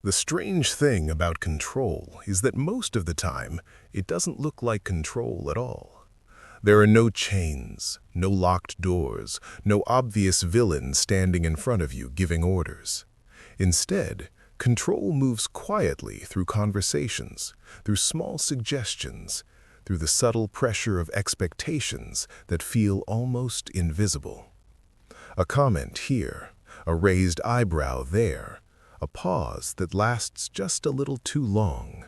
The strange thing about control is that most of the time, it doesn't look like control at all. There are no chains, no locked doors, no obvious villain standing in front of you giving orders. Instead, control moves quietly through conversations, through small suggestions, through the subtle pressure of expectations that feel almost invisible. A comment here, a raised eyebrow there, a pause that lasts just a little too long,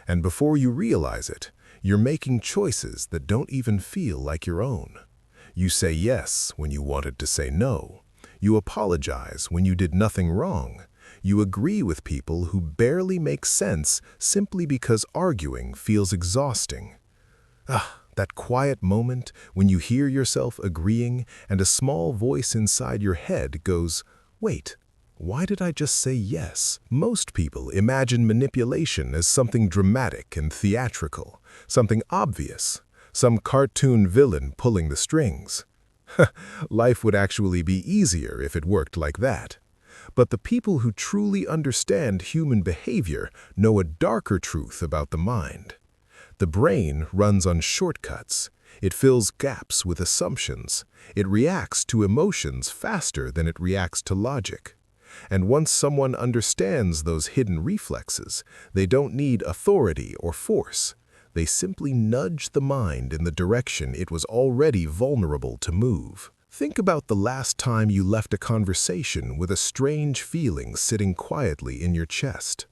and before you realize it, you're making choices that don't even feel like your own. You say yes when you wanted to say no. You apologize when you did nothing wrong. You agree with people who barely make sense simply because arguing feels exhausting. That quiet moment when you hear yourself agreeing and a small voice inside your head goes, "Wait, why did I just say yes?" Most people imagine manipulation as something dramatic and theatrical, something obvious, some cartoon villain pulling the strings. Life would actually be easier if it worked like that. But the people who truly understand human behavior know a darker truth about the mind. The brain runs on shortcuts. It fills gaps with assumptions. It reacts to emotions faster than it reacts to logic. And once someone understands those hidden reflexes, they don't need authority or force. They simply nudge the mind in the direction it was already vulnerable to move. Think about the last time you left a conversation with a strange feeling sitting quietly in your chest.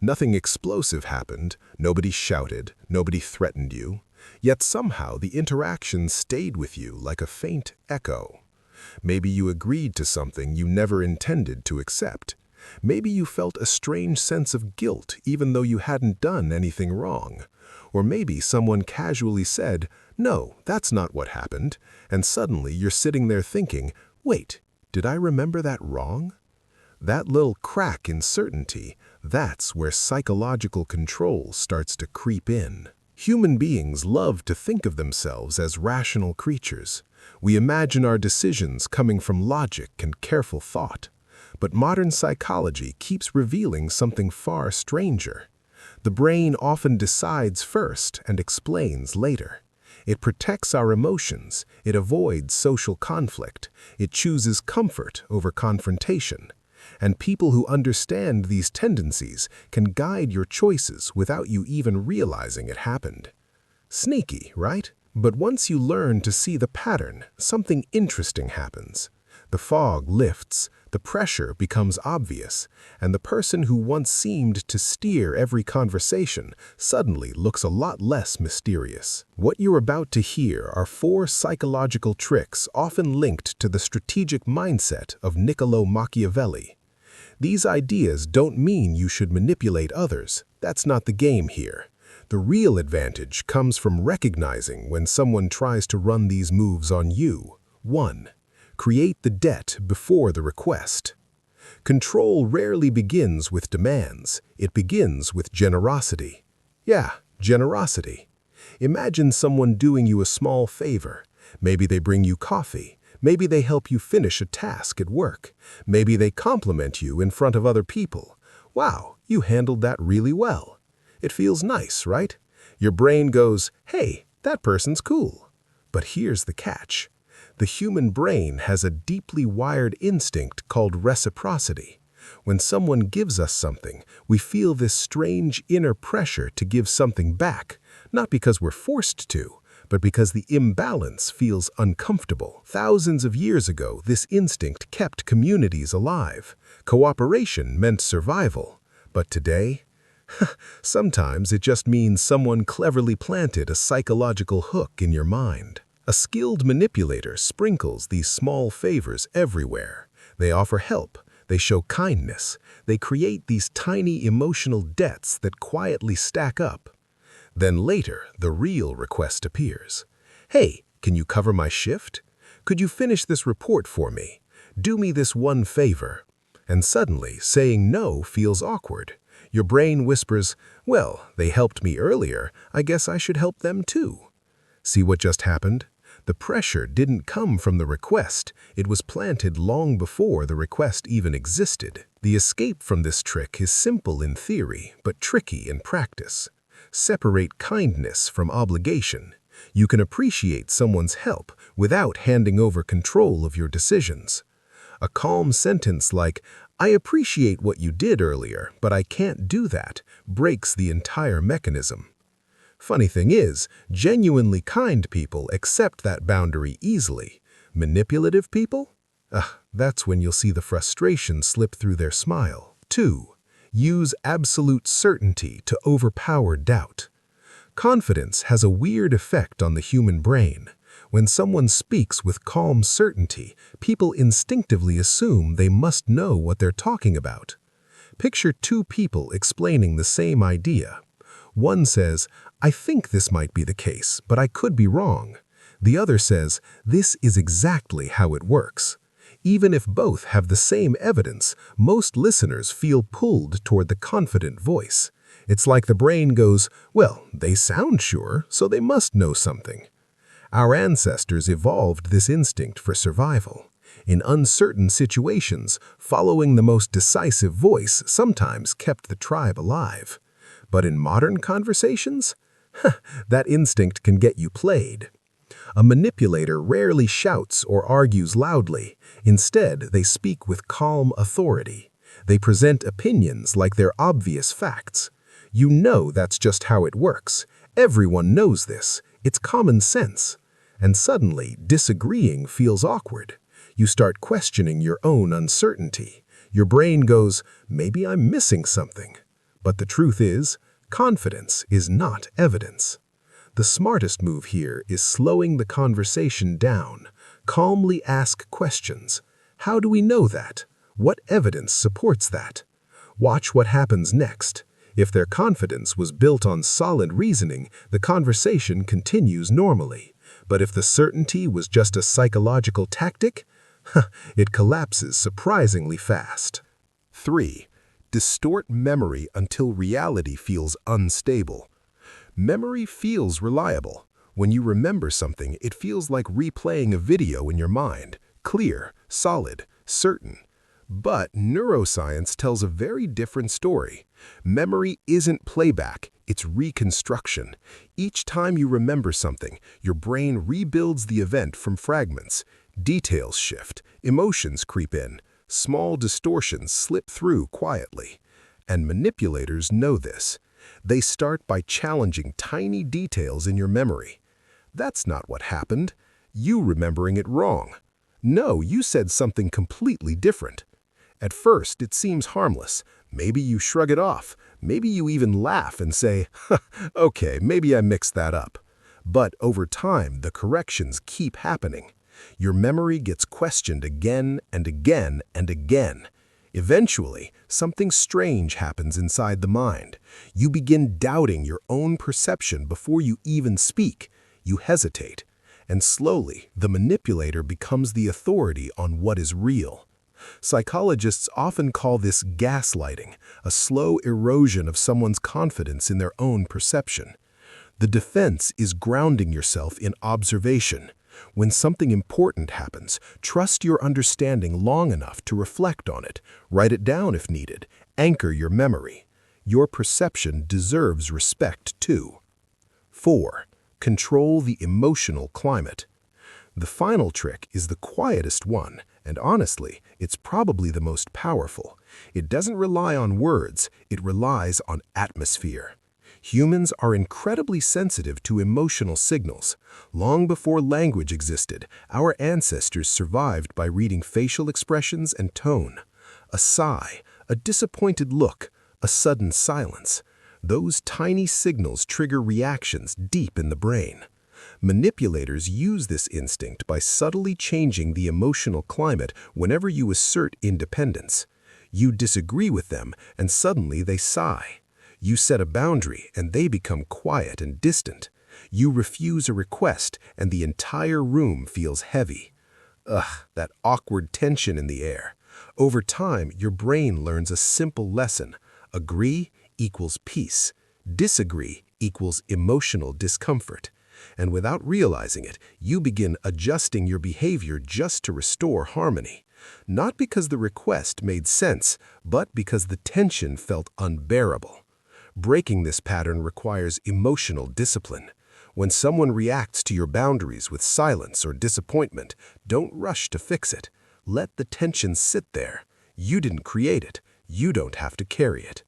Nothing explosive happened, nobody shouted, nobody threatened you, yet somehow the interaction stayed with you like a faint echo. Maybe you agreed to something you never intended to accept. Maybe you felt a strange sense of guilt even though you hadn't done anything wrong. Or maybe someone casually said, "No, that's not what happened," and suddenly you're sitting there thinking, "Wait, did I remember that wrong?" That little crack in certainty, that's where psychological control starts to creep in. Human beings love to think of themselves as rational creatures. We imagine our decisions coming from logic and careful thought. But modern psychology keeps revealing something far stranger. The brain often decides first and explains later. It protects our emotions. It avoids social conflict. It chooses comfort over confrontation. And people who understand these tendencies can guide your choices without you even realizing it happened. Sneaky, right? But once you learn to see the pattern, something interesting happens. The fog lifts, the pressure becomes obvious, and the person who once seemed to steer every conversation suddenly looks a lot less mysterious. What you're about to hear are 4 psychological tricks often linked to the strategic mindset of Machiavelli. These ideas don't mean you should manipulate others. That's not the game here. The real advantage comes from recognizing when someone tries to run these moves on you. 1. Create the debt before the request. Control rarely begins with demands. It begins with generosity. Yeah, generosity. Imagine someone doing you a small favor. Maybe they bring you coffee. Maybe they help you finish a task at work. Maybe they compliment you in front of other people. Wow, you handled that really well. It feels nice, right? Your brain goes, "Hey, that person's cool." But here's the catch. The human brain has a deeply wired instinct called reciprocity. When someone gives us something, we feel this strange inner pressure to give something back, not because we're forced to, but because the imbalance feels uncomfortable. Thousands of years ago, this instinct kept communities alive. Cooperation meant survival. But today, sometimes it just means someone cleverly planted a psychological hook in your mind. A skilled manipulator sprinkles these small favors everywhere. They offer help. They show kindness. They create these tiny emotional debts that quietly stack up. Then later, the real request appears. "Hey, can you cover my shift? Could you finish this report for me? Do me this one favor." And suddenly, saying no feels awkward. Your brain whispers, "Well, they helped me earlier. I guess I should help them too." See what just happened? The pressure didn't come from the request. It was planted long before the request even existed. The escape from this trick is simple in theory, but tricky in practice. Separate kindness from obligation. You can appreciate someone's help without handing over control of your decisions. A calm sentence like, "I appreciate what you did earlier, but I can't do that," breaks the entire mechanism. Funny thing is, genuinely kind people accept that boundary easily. Manipulative people? That's when you'll see the frustration slip through their smile. 2. Use absolute certainty to overpower doubt. Confidence has a weird effect on the human brain. When someone speaks with calm certainty, people instinctively assume they must know what they're talking about. Picture two people explaining the same idea. One says, "I think this might be the case, but I could be wrong." The other says, "This is exactly how it works." Even if both have the same evidence, most listeners feel pulled toward the confident voice. It's like the brain goes, "Well, they sound sure, so they must know something." Our ancestors evolved this instinct for survival. In uncertain situations, following the most decisive voice sometimes kept the tribe alive. But in modern conversations, that instinct can get you played. A manipulator rarely shouts or argues loudly. Instead, they speak with calm authority. They present opinions like they're obvious facts. You know that's just how it works. Everyone knows this. It's common sense. And suddenly, disagreeing feels awkward. You start questioning your own uncertainty. Your brain goes, "Maybe I'm missing something." But the truth is, confidence is not evidence. The smartest move here is slowing the conversation down. Calmly ask questions. How do we know that? What evidence supports that? Watch what happens next. If their confidence was built on solid reasoning, the conversation continues normally. But if the certainty was just a psychological tactic, it collapses surprisingly fast. 3. Distort memory until reality feels unstable. Memory feels reliable. When you remember something, it feels like replaying a video in your mind, clear, solid, certain. But neuroscience tells a very different story. Memory isn't playback, it's reconstruction. Each time you remember something, your brain rebuilds the event from fragments. Details shift, emotions creep in, small distortions slip through quietly. And manipulators know this. They start by challenging tiny details in your memory. "That's not what happened. You remembering it wrong. No, you said something completely different." At first, it seems harmless. Maybe you shrug it off. Maybe you even laugh and say, "Okay, maybe I mixed that up." But over time, the corrections keep happening. Your memory gets questioned again and again and again. Eventually, something strange happens inside the mind. You begin doubting your own perception before you even speak. You hesitate. And slowly, the manipulator becomes the authority on what is real. Psychologists often call this gaslighting, a slow erosion of someone's confidence in their own perception. The defense is grounding yourself in observation. When something important happens, trust your understanding long enough to reflect on it. Write it down if needed. Anchor your memory. Your perception deserves respect too. 4. Control the emotional climate. The final trick is the quietest one, and honestly, it's probably the most powerful. It doesn't rely on words, it relies on atmosphere. Humans are incredibly sensitive to emotional signals. Long before language existed, our ancestors survived by reading facial expressions and tone. A sigh, a disappointed look, a sudden silence. Those tiny signals trigger reactions deep in the brain. Manipulators use this instinct by subtly changing the emotional climate whenever you assert independence. You disagree with them, and suddenly they sigh. You set a boundary, and they become quiet and distant. You refuse a request, and the entire room feels heavy. That awkward tension in the air. Over time, your brain learns a simple lesson. Agree equals peace. Disagree equals emotional discomfort. And without realizing it, you begin adjusting your behavior just to restore harmony. Not because the request made sense, but because the tension felt unbearable. Breaking this pattern requires emotional discipline. When someone reacts to your boundaries with silence or disappointment, don't rush to fix it. Let the tension sit there. You didn't create it. You don't have to carry it.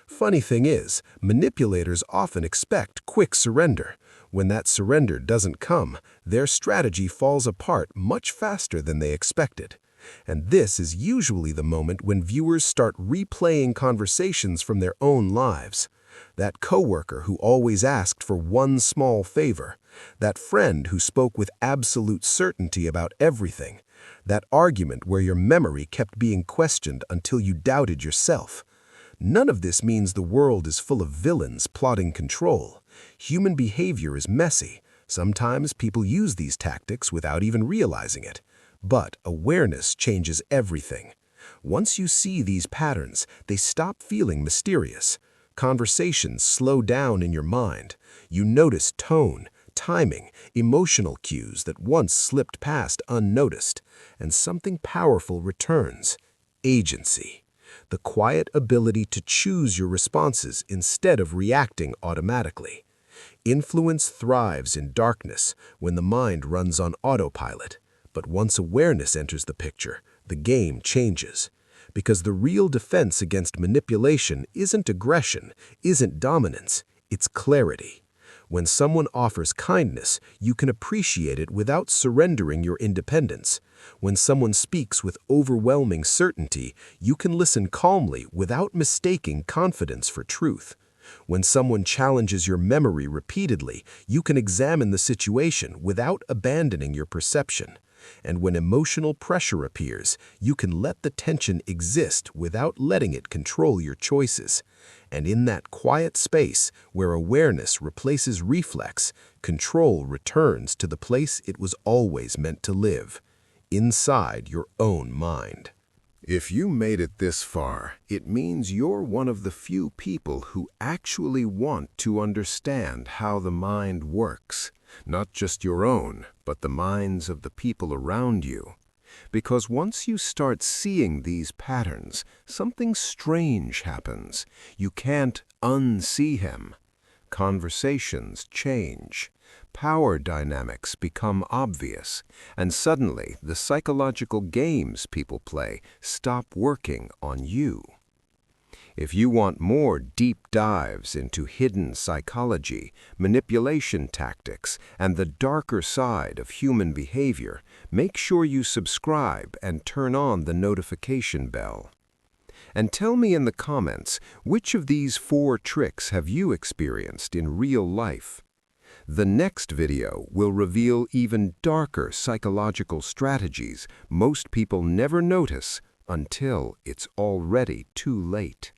Funny thing is, manipulators often expect quick surrender. When that surrender doesn't come, their strategy falls apart much faster than they expected. And this is usually the moment when viewers start replaying conversations from their own lives. That coworker who always asked for one small favor. That friend who spoke with absolute certainty about everything. That argument where your memory kept being questioned until you doubted yourself. None of this means the world is full of villains plotting control. Human behavior is messy. Sometimes people use these tactics without even realizing it. But awareness changes everything. Once you see these patterns, they stop feeling mysterious. Conversations slow down in your mind. You notice tone, timing, emotional cues that once slipped past unnoticed, and something powerful returns: agency. The quiet ability to choose your responses instead of reacting automatically. Influence thrives in darkness when the mind runs on autopilot. But once awareness enters the picture, the game changes. Because the real defense against manipulation isn't aggression, isn't dominance, it's clarity. When someone offers kindness, you can appreciate it without surrendering your independence. When someone speaks with overwhelming certainty, you can listen calmly without mistaking confidence for truth. When someone challenges your memory repeatedly, you can examine the situation without abandoning your perception. And when emotional pressure appears, you can let the tension exist without letting it control your choices. And in that quiet space where awareness replaces reflex, control returns to the place it was always meant to live, inside your own mind. If you made it this far, it means you're one of the few people who actually want to understand how the mind works. Not just your own, but the minds of the people around you. Because once you start seeing these patterns, something strange happens. You can't unsee him. Conversations change. Power dynamics become obvious, and suddenly the psychological games people play stop working on you. If you want more deep dives into hidden psychology, manipulation tactics, and the darker side of human behavior, make sure you subscribe and turn on the notification bell. And tell me in the comments, which of these 4 tricks have you experienced in real life? The next video will reveal even darker psychological strategies most people never notice until it's already too late.